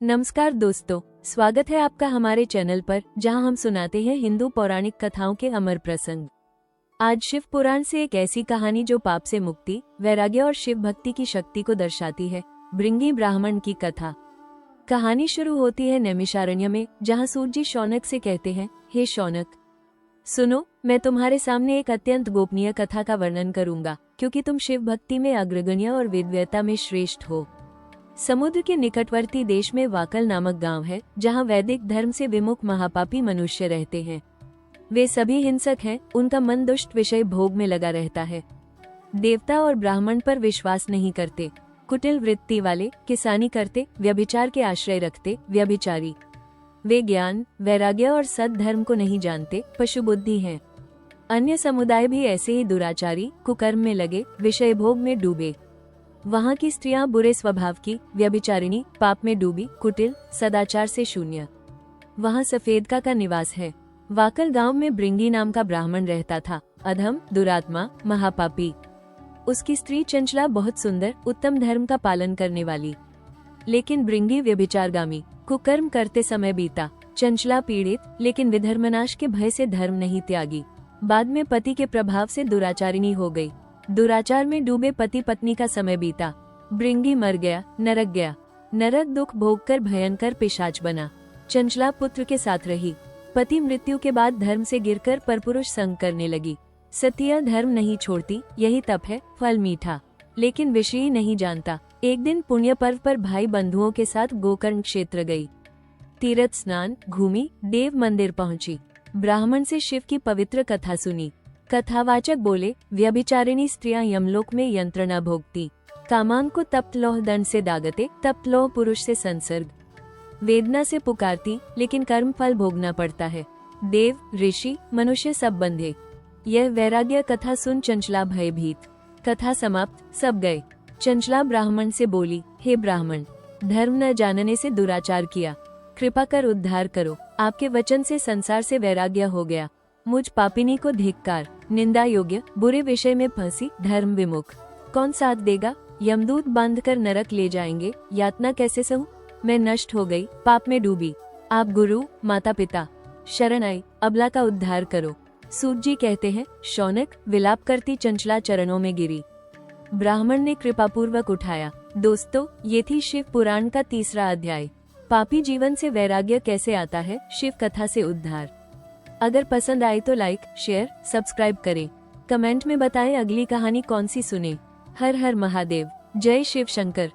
नमस्कार दोस्तों, स्वागत है आपका हमारे चैनल पर, जहां हम सुनाते हैं हिंदू पौराणिक कथाओं के अमर प्रसंग। आज शिव पुराण से एक ऐसी कहानी जो पाप से मुक्ति, वैराग्य और शिव भक्ति की शक्ति को दर्शाती है, भृंगी ब्राह्मण की कथा। कहानी शुरू होती है नैमिषारण्य में, जहाँ सूत जी शौनक से कहते हैं, हे शौनक, सुनो, मैं तुम्हारे सामने एक अत्यंत गोपनीय कथा का वर्णन करूंगा, क्योंकि तुम शिव भक्ति में अग्रगण्य और विद्वता में श्रेष्ठ हो। समुद्र के निकटवर्ती देश में वाकल नामक गांव है, जहां वैदिक धर्म से विमुख महापापी मनुष्य रहते हैं। वे सभी हिंसक हैं, उनका मन दुष्ट विषय भोग में लगा रहता है। देवता और ब्राह्मण पर विश्वास नहीं करते, कुटिल वृत्ति वाले, किसानी करते, व्यभिचार के आश्रय रखते, व्यभिचारी। वे ज्ञान, वैराग्य और सद्धर्म को नहीं जानते, पशु बुद्धि हैं। अन्य समुदाय भी ऐसे ही दुराचारी, कुकर्म में लगे, विषय भोग में डूबे। वहाँ की स्त्रियां बुरे स्वभाव की, व्यभिचारिणी, पाप में डूबी, कुटिल, सदाचार से शून्य। वहाँ सफेदका का निवास है। वाकल गांव में भृंगी नाम का ब्राह्मण रहता था, अधम, दुरात्मा, महापापी। उसकी स्त्री चंचला बहुत सुंदर, उत्तम धर्म का पालन करने वाली। लेकिन भृंगी व्यभिचारगामी, कुकर्म करते समय बीता। चंचला पीड़ित, लेकिन विधर्मनाश के भय से धर्म नहीं त्यागी। बाद में पति के प्रभाव से दुराचारिणी हो गई। दुराचार में डूबे पति पत्नी का समय बीता। भृंगी मर गया, नरक गया। नरक दुख भोगकर भयंकर पिशाच बना। चंचला पुत्र के साथ रही। पति मृत्यु के बाद धर्म से गिरकर परपुरुष संग करने लगी। सतिया धर्म नहीं छोड़ती, यही तप है, फल मीठा, लेकिन विषयी नहीं जानता। एक दिन पुण्य पर्व पर भाई बंधुओं के साथ गोकर्ण क्षेत्र गई। तीर्थ स्नान, घूमी, देव मंदिर पहुंची। ब्राह्मण से शिव की पवित्र कथा सुनी। कथावाचक बोले, व्यभिचारिणी स्त्रियां यमलोक में यंत्रणा भोगती, कामांग को तप्त लौह दंड से दागते, तप्त लौह पुरुष से संसर्ग, वेदना से पुकारती, लेकिन कर्म फल भोगना पड़ता है। देव, ऋषि, मनुष्य सब बंधे। यह वैराग्य कथा सुन चंचला भयभीत। कथा समाप्त, सब गए। चंचला ब्राह्मण से बोली, हे ब्राह्मण, धर्म न जानने से दुराचार किया, कृपा कर उद्धार करो। आपके वचन से संसार से वैराग्य हो गया। मुझ पापिनी को धिक्कार, निंदा योग्य, बुरे विषय में फंसी, धर्म विमुख, कौन साथ देगा? यमदूत बांधकर नरक ले जाएंगे, यातना कैसे सहूं? मैं नष्ट हो गई, पाप में डूबी। आप गुरु, माता पिता शरण आई, अबला का उद्धार करो। सूत जी कहते हैं, शौनक, विलाप करती चंचला चरणों में गिरी। ब्राह्मण ने कृपापूर्वक उठाया। दोस्तों, ये थी शिव पुराण का 3रा अध्याय। पापी जीवन से वैराग्य कैसे आता है, शिव कथा से उद्धार। अगर पसंद आए तो लाइक, शेयर, सब्सक्राइब करें। कमेंट में बताएं अगली कहानी कौन सी सुने। हर हर महादेव, जय शिव शंकर।